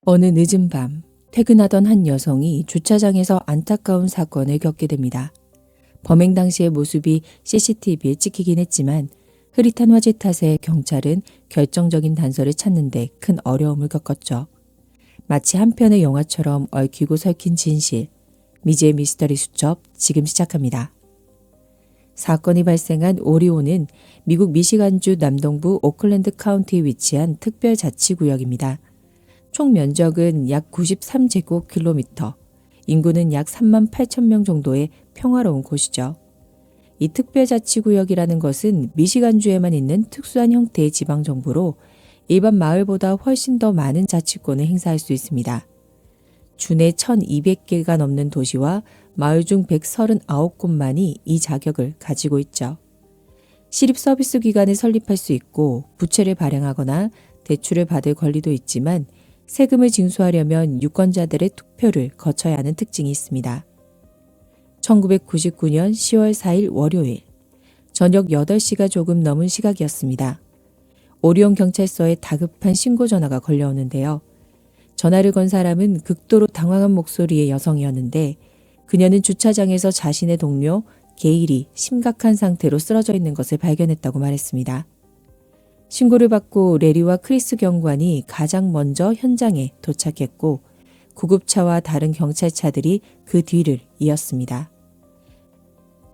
어느 늦은 밤, 퇴근하던 한 여성이 주차장에서 안타까운 사건을 겪게 됩니다. 범행 당시의 모습이 CCTV에 찍히긴 했지만 흐릿한 화질 탓에 경찰은 결정적인 단서를 찾는 데 큰 어려움을 겪었죠. 마치 한 편의 영화처럼 얽히고 설킨 진실, 미지의 미스터리 수첩 지금 시작합니다. 사건이 발생한 오리온은 미국 미시간주 남동부 오클랜드 카운티에 위치한 특별자치구역입니다. 총 면적은 약 93제곱킬로미터, 인구는 약 3만 8천 명 정도의 평화로운 곳이죠. 이 특별자치구역이라는 것은 미시간주에만 있는 특수한 형태의 지방정부로 일반 마을보다 훨씬 더 많은 자치권을 행사할 수 있습니다. 주내 1200개가 넘는 도시와 마을 중 139곳만이 이 자격을 가지고 있죠. 시립서비스기관을 설립할 수 있고 부채를 발행하거나 대출을 받을 권리도 있지만 세금을 징수하려면 유권자들의 투표를 거쳐야 하는 특징이 있습니다. 1999년 10월 4일 월요일, 저녁 8시가 조금 넘은 시각이었습니다. 오리온 경찰서에 다급한 신고 전화가 걸려오는데요. 전화를 건 사람은 극도로 당황한 목소리의 여성이었는데 그녀는 주차장에서 자신의 동료 게일이 심각한 상태로 쓰러져 있는 것을 발견했다고 말했습니다. 신고를 받고 레리와 크리스 경관이 가장 먼저 현장에 도착했고 구급차와 다른 경찰차들이 그 뒤를 이었습니다.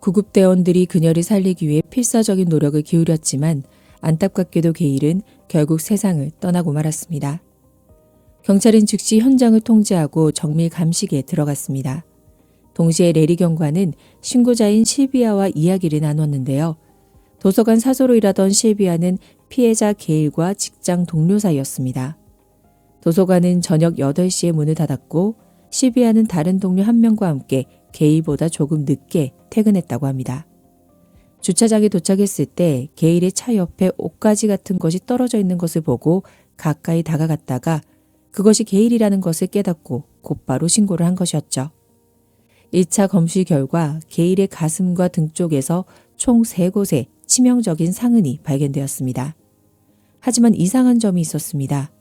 구급대원들이 그녀를 살리기 위해 필사적인 노력을 기울였지만 안타깝게도 게일은 결국 세상을 떠나고 말았습니다. 경찰은 즉시 현장을 통제하고 정밀 감식에 들어갔습니다. 동시에 레리 경관은 신고자인 실비아와 이야기를 나눴는데요. 도서관 사서로 일하던 실비아는 피해자 게일과 직장 동료 사이였습니다. 도서관은 저녁 8시에 문을 닫았고 실비아는 다른 동료 한 명과 함께 게일보다 조금 늦게 퇴근했다고 합니다. 주차장에 도착했을 때 게일의 차 옆에 옷가지 같은 것이 떨어져 있는 것을 보고 가까이 다가갔다가 그것이 게일이라는 것을 깨닫고 곧바로 신고를 한 것이었죠. 1차 검시 결과 게일의 가슴과 등 쪽에서 총 3곳에 치명적인 상흔이 발견되었습니다. 하지만 이상한 점이 있었습니다.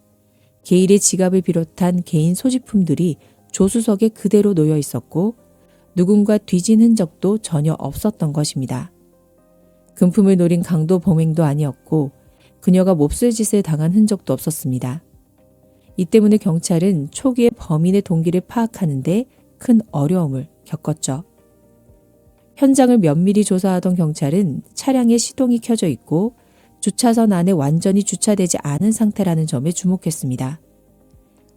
게일의 지갑을 비롯한 개인 소지품들이 조수석에 그대로 놓여 있었고 누군가 뒤진 흔적도 전혀 없었던 것입니다. 금품을 노린 강도 범행도 아니었고 그녀가 몹쓸 짓을 당한 흔적도 없었습니다. 이 때문에 경찰은 초기에 범인의 동기를 파악하는 데 큰 어려움을 겪었죠. 현장을 면밀히 조사하던 경찰은 차량에 시동이 켜져 있고 주차선 안에 완전히 주차되지 않은 상태라는 점에 주목했습니다.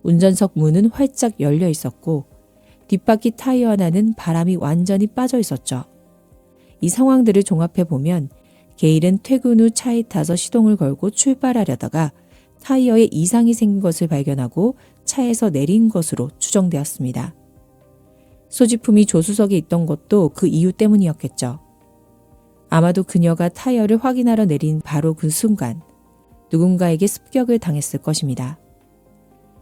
운전석 문은 활짝 열려 있었고 뒷바퀴 타이어 하나는 바람이 완전히 빠져 있었죠. 이 상황들을 종합해 보면 게일은 퇴근 후 차에 타서 시동을 걸고 출발하려다가 타이어에 이상이 생긴 것을 발견하고 차에서 내린 것으로 추정되었습니다. 소지품이 조수석에 있던 것도 그 이유 때문이었겠죠. 아마도 그녀가 타이어를 확인하러 내린 바로 그 순간 누군가에게 습격을 당했을 것입니다.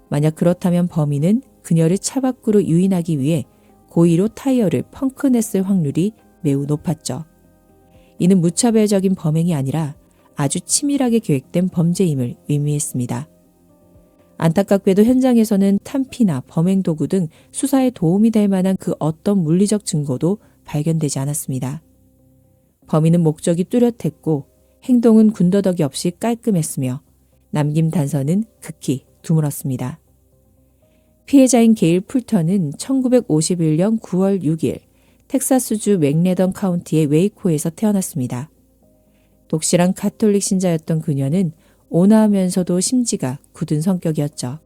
만약 그렇다면 범인은 그녀를 차 밖으로 유인하기 위해 고의로 타이어를 펑크냈을 확률이 매우 높았죠. 이는 무차별적인 범행이 아니라 아주 치밀하게 계획된 범죄임을 의미했습니다. 안타깝게도 현장에서는 탄피나 범행 도구 등 수사에 도움이 될 만한 그 어떤 물리적 증거도 발견되지 않았습니다. 범인은 목적이 뚜렷했고 행동은 군더더기 없이 깔끔했으며 남긴 단서는 극히 드물었습니다. 피해자인 게일 풀턴은 1951년 9월 6일 텍사스주 맥레던 카운티의 웨이코에서 태어났습니다. 독실한 가톨릭 신자였던 그녀는 온화하면서도 심지가 굳은 성격이었죠.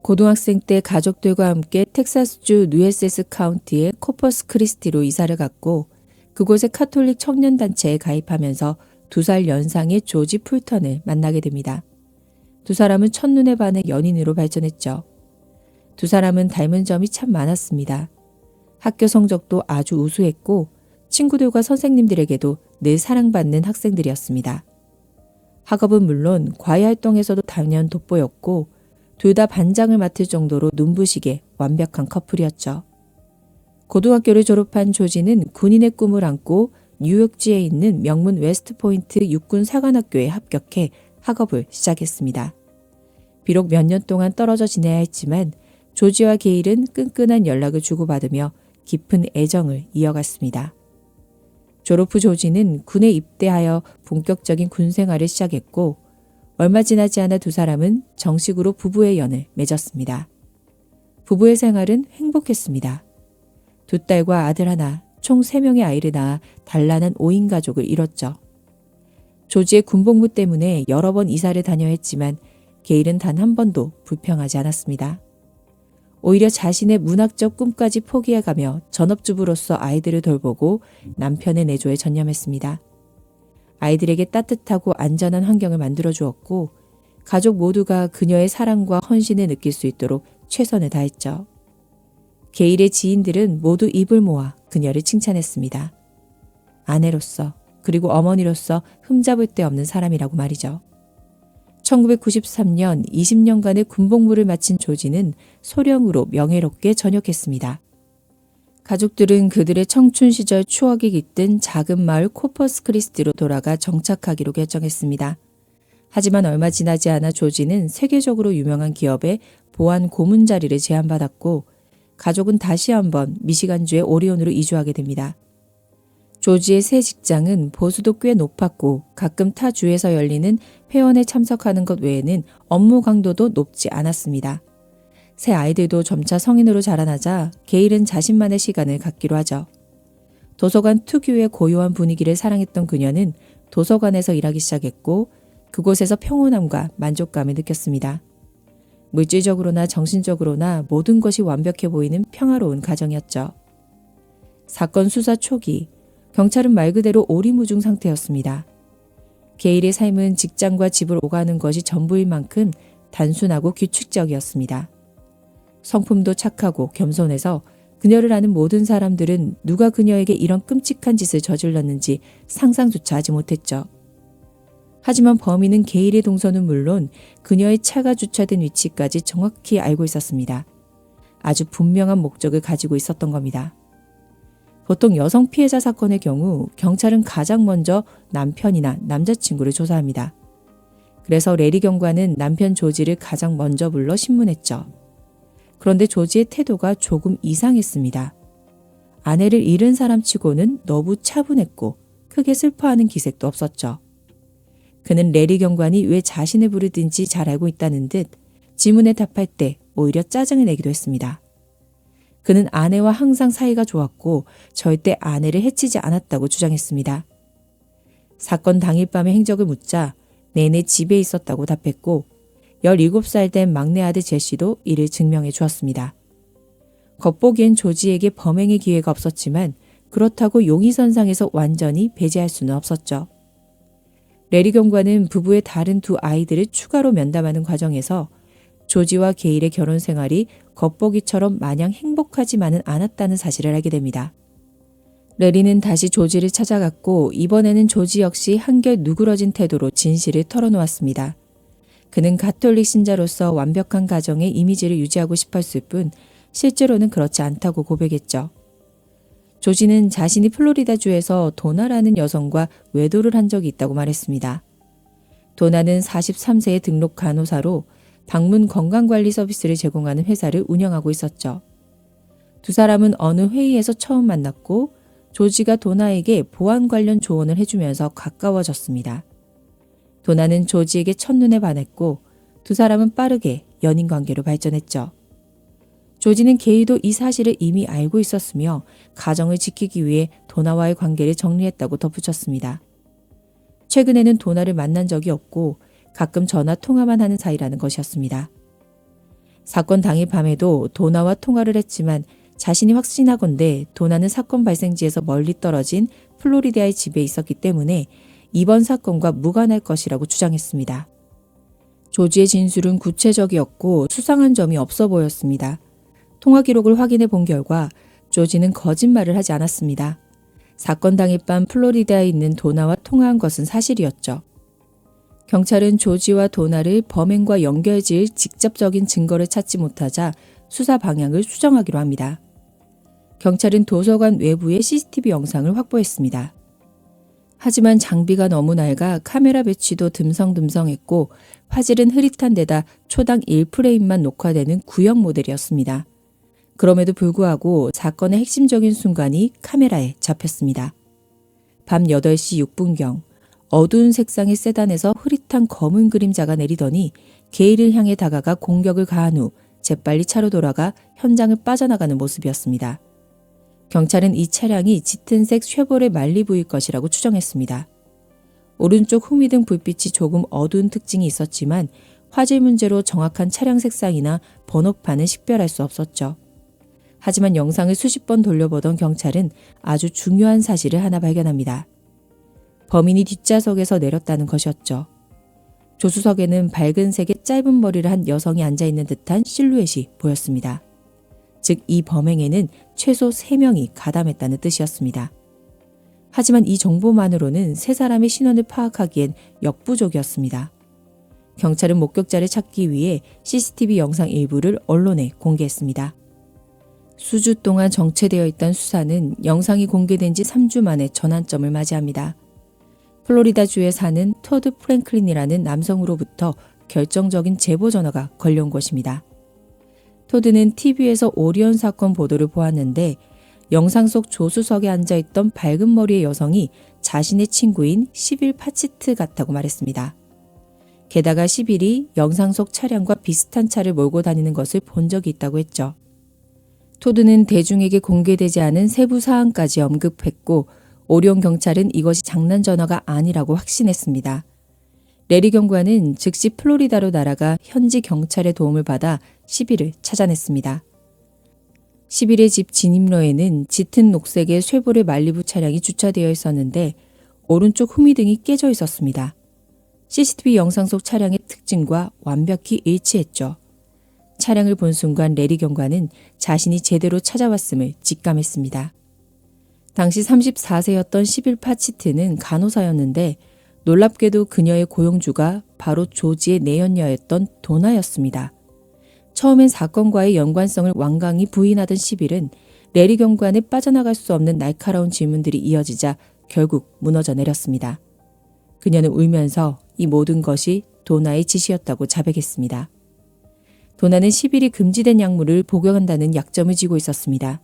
고등학생 때 가족들과 함께 텍사스주 누에세스 카운티의 코퍼스 크리스티로 이사를 갔고 그곳의 카톨릭 청년단체에 가입하면서 2살 연상의 조지 풀턴을 만나게 됩니다. 두 사람은 첫눈에 반해 연인으로 발전했죠. 두 사람은 닮은 점이 참 많았습니다. 학교 성적도 아주 우수했고 친구들과 선생님들에게도 늘 사랑받는 학생들이었습니다. 학업은 물론 과외활동에서도 단연 돋보였고 둘 다 반장을 맡을 정도로 눈부시게 완벽한 커플이었죠. 고등학교를 졸업한 조지는 군인의 꿈을 안고 뉴욕주에 있는 명문 웨스트포인트 육군 사관학교에 합격해 학업을 시작했습니다. 비록 몇 년 동안 떨어져 지내야 했지만 조지와 게일은 끈끈한 연락을 주고받으며 깊은 애정을 이어갔습니다. 졸업 후 조지는 군에 입대하여 본격적인 군 생활을 시작했고 얼마 지나지 않아 두 사람은 정식으로 부부의 연을 맺었습니다. 부부의 생활은 행복했습니다. 두 딸과 아들 하나, 총 3명의 아이를 낳아 단란한 5인 가족을 이뤘죠. 조지의 군복무 때문에 여러 번 이사를 다녀야 했지만 게일은 단 한 번도 불평하지 않았습니다. 오히려 자신의 문학적 꿈까지 포기해가며 전업주부로서 아이들을 돌보고 남편의 내조에 전념했습니다. 아이들에게 따뜻하고 안전한 환경을 만들어 주었고 가족 모두가 그녀의 사랑과 헌신을 느낄 수 있도록 최선을 다했죠. 게일의 지인들은 모두 입을 모아 그녀를 칭찬했습니다. 아내로서 그리고 어머니로서 흠잡을 데 없는 사람이라고 말이죠. 1993년 20년간의 군복무를 마친 조지는 소령으로 명예롭게 전역했습니다. 가족들은 그들의 청춘 시절 추억이 깃든 작은 마을 코퍼스 크리스티로 돌아가 정착하기로 결정했습니다. 하지만 얼마 지나지 않아 조지는 세계적으로 유명한 기업의 보안 고문 자리를 제안받았고 가족은 다시 한번 미시간주의 오리온으로 이주하게 됩니다. 조지의 새 직장은 보수도 꽤 높았고 가끔 타 주에서 열리는 회원에 참석하는 것 외에는 업무 강도도 높지 않았습니다. 새 아이들도 점차 성인으로 자라나자 게일은 자신만의 시간을 갖기로 하죠. 도서관 특유의 고요한 분위기를 사랑했던 그녀는 도서관에서 일하기 시작했고 그곳에서 평온함과 만족감을 느꼈습니다. 물질적으로나 정신적으로나 모든 것이 완벽해 보이는 평화로운 가정이었죠. 사건 수사 초기 경찰은 말 그대로 오리무중 상태였습니다. 게일의 삶은 직장과 집을 오가는 것이 전부일 만큼 단순하고 규칙적이었습니다. 성품도 착하고 겸손해서 그녀를 아는 모든 사람들은 누가 그녀에게 이런 끔찍한 짓을 저질렀는지 상상조차 하지 못했죠. 하지만 범인은 게일의 동선은 물론 그녀의 차가 주차된 위치까지 정확히 알고 있었습니다. 아주 분명한 목적을 가지고 있었던 겁니다. 보통 여성 피해자 사건의 경우 경찰은 가장 먼저 남편이나 남자친구를 조사합니다. 그래서 레리 경관은 남편 조지를 가장 먼저 불러 신문했죠. 그런데 조지의 태도가 조금 이상했습니다. 아내를 잃은 사람치고는 너무 차분했고 크게 슬퍼하는 기색도 없었죠. 그는 레리 경관이 왜 자신을 부르든지 잘 알고 있다는 듯 질문에 답할 때 오히려 짜증을 내기도 했습니다. 그는 아내와 항상 사이가 좋았고 절대 아내를 해치지 않았다고 주장했습니다. 사건 당일 밤의 행적을 묻자 내내 집에 있었다고 답했고 17살 된 막내 아들 제시도 이를 증명해 주었습니다. 겉보기엔 조지에게 범행의 기회가 없었지만 그렇다고 용의선상에서 완전히 배제할 수는 없었죠. 레리 경관은 부부의 다른 두 아이들을 추가로 면담하는 과정에서 조지와 게일의 결혼 생활이 겉보기처럼 마냥 행복하지만은 않았다는 사실을 알게 됩니다. 레리는 다시 조지를 찾아갔고 이번에는 조지 역시 한결 누그러진 태도로 진실을 털어놓았습니다. 그는 가톨릭 신자로서 완벽한 가정의 이미지를 유지하고 싶었을 뿐 실제로는 그렇지 않다고 고백했죠. 조지는 자신이 플로리다주에서 도나라는 여성과 외도를 한 적이 있다고 말했습니다. 도나는 43세의 등록 간호사로 방문 건강관리 서비스를 제공하는 회사를 운영하고 있었죠. 두 사람은 어느 회의에서 처음 만났고 조지가 도나에게 보안 관련 조언을 해주면서 가까워졌습니다. 도나는 조지에게 첫눈에 반했고 두 사람은 빠르게 연인 관계로 발전했죠. 조지는 게일도 이 사실을 이미 알고 있었으며 가정을 지키기 위해 도나와의 관계를 정리했다고 덧붙였습니다. 최근에는 도나를 만난 적이 없고 가끔 전화 통화만 하는 사이라는 것이었습니다. 사건 당일 밤에도 도나와 통화를 했지만 자신이 확신하건대 도나는 사건 발생지에서 멀리 떨어진 플로리다의 집에 있었기 때문에 이번 사건과 무관할 것이라고 주장했습니다. 조지의 진술은 구체적이었고 수상한 점이 없어 보였습니다. 통화 기록을 확인해 본 결과 조지는 거짓말을 하지 않았습니다. 사건 당일 밤 플로리다에 있는 도나와 통화한 것은 사실이었죠. 경찰은 조지와 도나를 범행과 연결지을 직접적인 증거를 찾지 못하자 수사 방향을 수정하기로 합니다. 경찰은 도서관 외부의 CCTV 영상을 확보했습니다. 하지만 장비가 너무 낡아 카메라 배치도 듬성듬성했고 화질은 흐릿한 데다 초당 1프레임만 녹화되는 구형 모델이었습니다. 그럼에도 불구하고 사건의 핵심적인 순간이 카메라에 잡혔습니다. 밤 8시 6분경 어두운 색상의 세단에서 흐릿한 검은 그림자가 내리더니 게일을 향해 다가가 공격을 가한 후 재빨리 차로 돌아가 현장을 빠져나가는 모습이었습니다. 경찰은 이 차량이 짙은색 쉐보레 말리부일 것이라고 추정했습니다. 오른쪽 후미등 불빛이 조금 어두운 특징이 있었지만 화질 문제로 정확한 차량 색상이나 번호판은 식별할 수 없었죠. 하지만 영상을 수십 번 돌려보던 경찰은 아주 중요한 사실을 하나 발견합니다. 범인이 뒷좌석에서 내렸다는 것이었죠. 조수석에는 밝은 색의 짧은 머리를 한 여성이 앉아있는 듯한 실루엣이 보였습니다. 즉, 이 범행에는 최소 3명이 가담했다는 뜻이었습니다. 하지만 이 정보만으로는 세 사람의 신원을 파악하기엔 역부족이었습니다. 경찰은 목격자를 찾기 위해 CCTV 영상 일부를 언론에 공개했습니다. 수주 동안 정체되어 있던 수사는 영상이 공개된 지 3주 만에 전환점을 맞이합니다. 플로리다주에 사는 토드 프랭클린이라는 남성으로부터 결정적인 제보 전화가 걸려온 것입니다. 토드는 TV에서 오리온 사건 보도를 보았는데 영상 속 조수석에 앉아있던 밝은 머리의 여성이 자신의 친구인 시빌 파치트 같다고 말했습니다. 게다가 시빌이 영상 속 차량과 비슷한 차를 몰고 다니는 것을 본 적이 있다고 했죠. 토드는 대중에게 공개되지 않은 세부 사항까지 언급했고 오리온 경찰은 이것이 장난 전화가 아니라고 확신했습니다. 레리 경관은 즉시 플로리다로 날아가 현지 경찰의 도움을 받아 시빌을 찾아냈습니다. 시빌의 집 진입로에는 짙은 녹색의 쉐보레 말리부 차량이 주차되어 있었는데 오른쪽 후미등이 깨져 있었습니다. CCTV 영상 속 차량의 특징과 완벽히 일치했죠. 차량을 본 순간 레리 경관은 자신이 제대로 찾아왔음을 직감했습니다. 당시 34세였던 시빌 파치트는 간호사였는데 놀랍게도 그녀의 고용주가 바로 조지의 내연녀였던 도나였습니다. 처음엔 사건과의 연관성을 완강히 부인하던 시빌은 레리 경관에 빠져나갈 수 없는 날카로운 질문들이 이어지자 결국 무너져 내렸습니다. 그녀는 울면서 이 모든 것이 도나의 짓이었다고 자백했습니다. 도나는 시빌이 금지된 약물을 복용한다는 약점을 쥐고 있었습니다.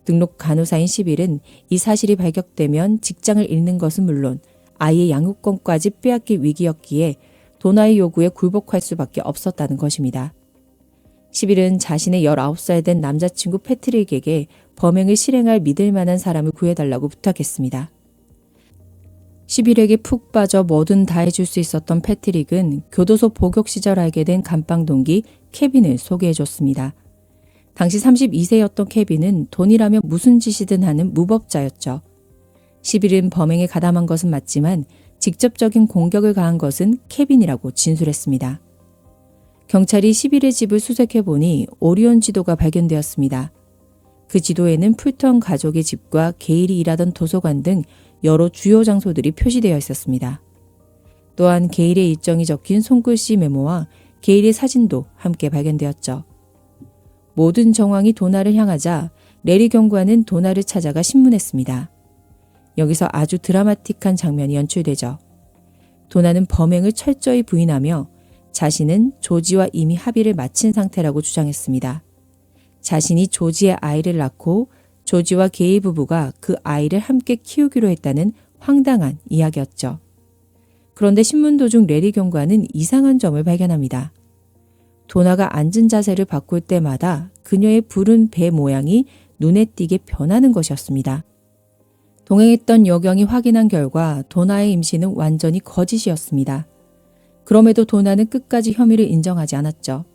등록 간호사인 시빌은 이 사실이 발격되면 직장을 잃는 것은 물론 아이의 양육권까지 빼앗길 위기였기에 도나의 요구에 굴복할 수밖에 없었다는 것입니다. 시빌은 자신의 19살 된 남자친구 패트릭에게 범행을 실행할 믿을 만한 사람을 구해달라고 부탁했습니다. 시빌에게 푹 빠져 뭐든 다 해줄 수 있었던 패트릭은 교도소 복역 시절 알게 된 감방 동기 케빈을 소개해줬습니다. 당시 32세였던 케빈은 돈이라면 무슨 짓이든 하는 무법자였죠. 시빌은 범행에 가담한 것은 맞지만 직접적인 공격을 가한 것은 케빈이라고 진술했습니다. 경찰이 시빌의 집을 수색해보니 오리온 지도가 발견되었습니다. 그 지도에는 풀턴 가족의 집과 게일이 일하던 도서관 등 여러 주요 장소들이 표시되어 있었습니다. 또한 게일의 일정이 적힌 손글씨 메모와 게일의 사진도 함께 발견되었죠. 모든 정황이 도나를 향하자 레리 경관은 도나를 찾아가 신문했습니다. 여기서 아주 드라마틱한 장면이 연출되죠. 도나는 범행을 철저히 부인하며 자신은 조지와 이미 합의를 마친 상태라고 주장했습니다. 자신이 조지의 아이를 낳고 조지와 게일 부부가 그 아이를 함께 키우기로 했다는 황당한 이야기였죠. 그런데 신문 도중 레리 경관은 이상한 점을 발견합니다. 도나가 앉은 자세를 바꿀 때마다 그녀의 푸른 배 모양이 눈에 띄게 변하는 것이었습니다. 동행했던 여경이 확인한 결과 도나의 임신은 완전히 거짓이었습니다. 그럼에도 도나는 끝까지 혐의를 인정하지 않았죠.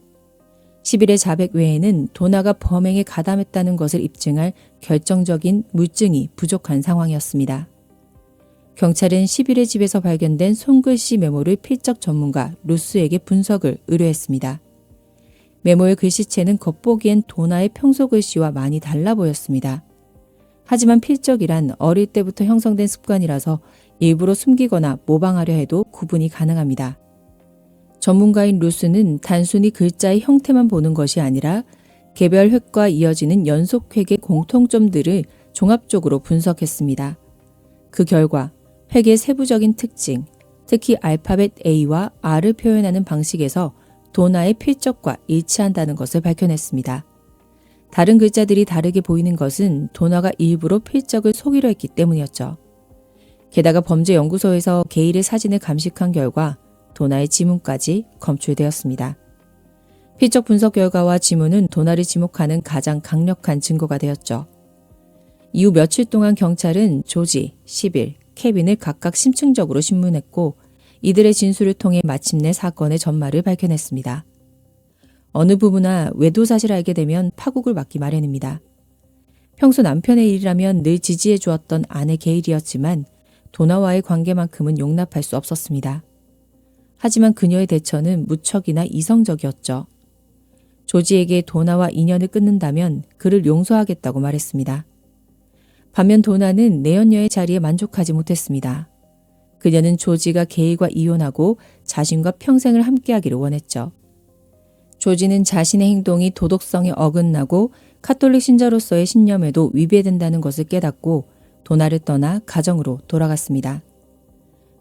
10일의 자백 외에는 도나가 범행에 가담했다는 것을 입증할 결정적인 물증이 부족한 상황이었습니다. 경찰은 10일의 집에서 발견된 손글씨 메모를 필적 전문가 루스에게 분석을 의뢰했습니다. 메모의 글씨체는 겉보기엔 도나의 평소 글씨와 많이 달라 보였습니다. 하지만 필적이란 어릴 때부터 형성된 습관이라서 일부러 숨기거나 모방하려 해도 구분이 가능합니다. 전문가인 루스는 단순히 글자의 형태만 보는 것이 아니라 개별 획과 이어지는 연속 획의 공통점들을 종합적으로 분석했습니다. 그 결과 획의 세부적인 특징, 특히 알파벳 A와 R을 표현하는 방식에서 도나의 필적과 일치한다는 것을 밝혀냈습니다. 다른 글자들이 다르게 보이는 것은 도나가 일부러 필적을 속이려 했기 때문이었죠. 게다가 범죄연구소에서 게일의 사진을 감식한 결과 도나의 지문까지 검출되었습니다. 필적 분석 결과와 지문은 도나를 지목하는 가장 강력한 증거가 되었죠. 이후 며칠 동안 경찰은 조지, 시빌, 케빈을 각각 심층적으로 신문했고 이들의 진술을 통해 마침내 사건의 전말을 밝혀냈습니다. 어느 부부나 외도 사실을 알게 되면 파국을 맞기 마련입니다. 평소 남편의 일이라면 늘 지지해 주었던 아내 게일이었지만 도나와의 관계만큼은 용납할 수 없었습니다. 하지만 그녀의 대처는 무척이나 이성적이었죠. 조지에게 도나와 인연을 끊는다면 그를 용서하겠다고 말했습니다. 반면 도나는 내연녀의 자리에 만족하지 못했습니다. 그녀는 조지가 게일과 이혼하고 자신과 평생을 함께하기를 원했죠. 조지는 자신의 행동이 도덕성에 어긋나고 카톨릭 신자로서의 신념에도 위배된다는 것을 깨닫고 도나를 떠나 가정으로 돌아갔습니다.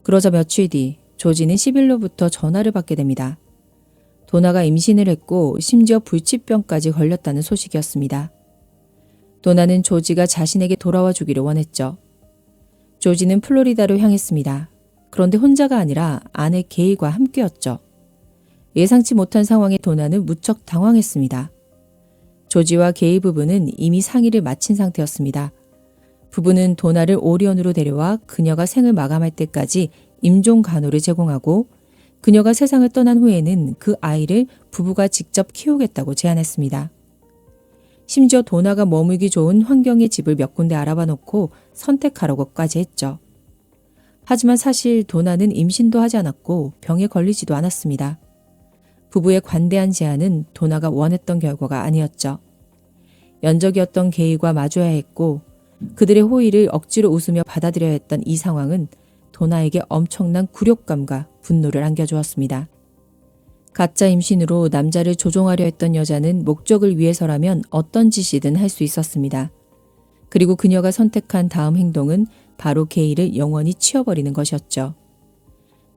그러자 며칠 뒤 조지는 시빌로부터 전화를 받게 됩니다. 도나가 임신을 했고 심지어 불치병까지 걸렸다는 소식이었습니다. 도나는 조지가 자신에게 돌아와 주기를 원했죠. 조지는 플로리다로 향했습니다. 그런데 혼자가 아니라 아내 게일과 함께였죠. 예상치 못한 상황에 도나는 무척 당황했습니다. 조지와 게일 부부는 이미 상의를 마친 상태였습니다. 부부는 도나를 오리온으로 데려와 그녀가 생을 마감할 때까지 임종 간호를 제공하고 그녀가 세상을 떠난 후에는 그 아이를 부부가 직접 키우겠다고 제안했습니다. 심지어 도나가 머물기 좋은 환경의 집을 몇 군데 알아봐 놓고 선택하라고까지 했죠. 하지만 사실 도나는 임신도 하지 않았고 병에 걸리지도 않았습니다. 부부의 관대한 제안은 도나가 원했던 결과가 아니었죠. 연적이었던 게일과 마주해야 했고 그들의 호의를 억지로 웃으며 받아들여야 했던 이 상황은 도나에게 엄청난 굴욕감과 분노를 안겨주었습니다. 가짜 임신으로 남자를 조종하려 했던 여자는 목적을 위해서라면 어떤 짓이든 할 수 있었습니다. 그리고 그녀가 선택한 다음 행동은 바로 게일을 영원히 치워버리는 것이었죠.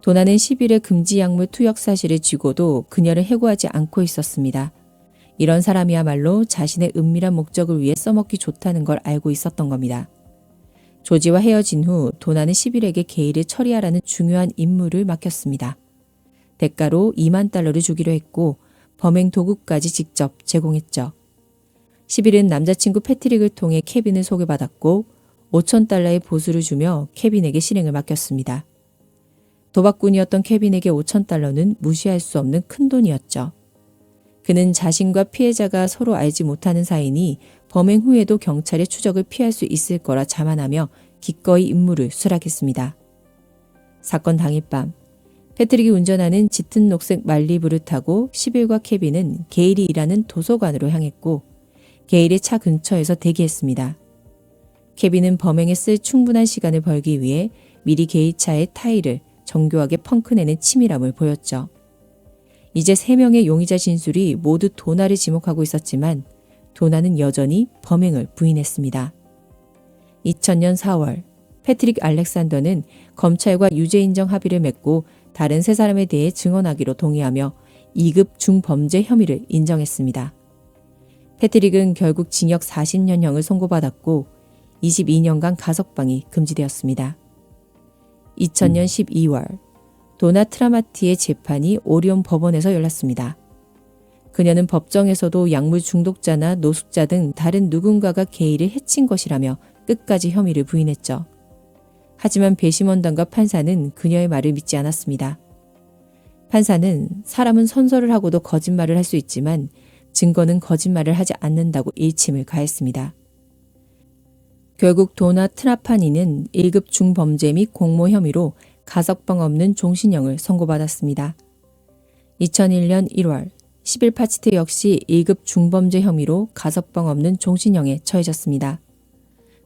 도나는 10일의 금지 약물 투약 사실을 쥐고도 그녀를 해고하지 않고 있었습니다. 이런 사람이야말로 자신의 은밀한 목적을 위해 써먹기 좋다는 걸 알고 있었던 겁니다. 조지와 헤어진 후 도나는 10일에게 게일을 처리하라는 중요한 임무를 맡겼습니다. 대가로 $20,000를 주기로 했고 범행 도구까지 직접 제공했죠. 10일은 남자친구 패트릭을 통해 케빈을 소개받았고 $5,000의 보수를 주며 케빈에게 실행을 맡겼습니다. 도박꾼이었던 케빈에게 $5,000는 무시할 수 없는 큰 돈이었죠. 그는 자신과 피해자가 서로 알지 못하는 사이니 범행 후에도 경찰의 추적을 피할 수 있을 거라 자만하며 기꺼이 임무를 수락했습니다. 사건 당일 밤 패트릭이 운전하는 짙은 녹색 말리부를 타고 10일과 케빈은 게일이 일하는 도서관으로 향했고 게일의 차 근처에서 대기했습니다. 케빈은 범행에 쓸 충분한 시간을 벌기 위해 미리 게일 차의 타일을 정교하게 펑크내는 치밀함을 보였죠. 이제 3명의 용의자 진술이 모두 도나를 지목하고 있었지만 도나는 여전히 범행을 부인했습니다. 2000년 4월 패트릭 알렉산더는 검찰과 유죄 인정 합의를 맺고 다른 3사람에 대해 증언하기로 동의하며 2급 중범죄 혐의를 인정했습니다. 패트릭은 결국 징역 40년형을 선고받았고 22년간 가석방이 금지되었습니다. 2000년 12월 도나 트라마티의 재판이 오리온 법원에서 열렸습니다. 그녀는 법정에서도 약물 중독자나 노숙자 등 다른 누군가가 게일을 해친 것이라며 끝까지 혐의를 부인했죠. 하지만 배심원단과 판사는 그녀의 말을 믿지 않았습니다. 판사는 사람은 선서를 하고도 거짓말을 할 수 있지만 증거는 거짓말을 하지 않는다고 일침을 가했습니다. 결국 도나 트라파니는 1급 중범죄 및 공모 혐의로 가석방 없는 종신형을 선고받았습니다. 2001년 1월 11파치트 역시 1급 중범죄 혐의로 가석방 없는 종신형에 처해졌습니다.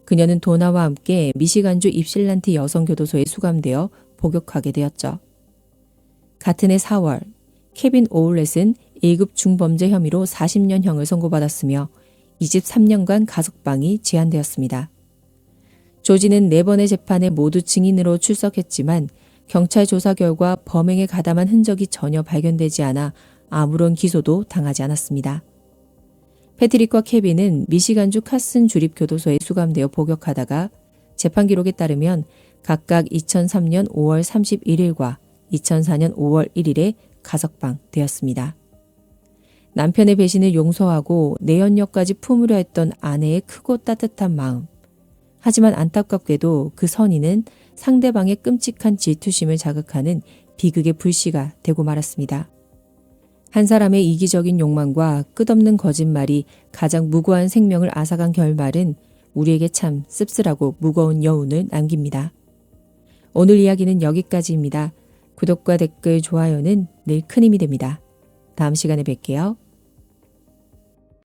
그녀는 도나와 함께 미시간주 입실란티 여성교도소에 수감되어 복역하게 되었죠. 같은 해 4월 케빈 오울렛은 1급 중범죄 혐의로 40년형을 선고받았으며 23년간 가석방이 제한되었습니다. 조지는 4번의 재판에 모두 증인으로 출석했지만 경찰 조사 결과 범행에 가담한 흔적이 전혀 발견되지 않아 아무런 기소도 당하지 않았습니다. 패트릭과 케빈은 미시간주 카슨 주립교도소에 수감되어 복역하다가 재판 기록에 따르면 각각 2003년 5월 31일과 2004년 5월 1일에 가석방되었습니다. 남편의 배신을 용서하고 내연녀까지 품으려 했던 아내의 크고 따뜻한 마음. 하지만 안타깝게도 그 선의는 상대방의 끔찍한 질투심을 자극하는 비극의 불씨가 되고 말았습니다. 한 사람의 이기적인 욕망과 끝없는 거짓말이 가장 무고한 생명을 앗아간 결말은 우리에게 참 씁쓸하고 무거운 여운을 남깁니다. 오늘 이야기는 여기까지입니다. 구독과 댓글, 좋아요는 늘 큰 힘이 됩니다. 다음 시간에 뵐게요.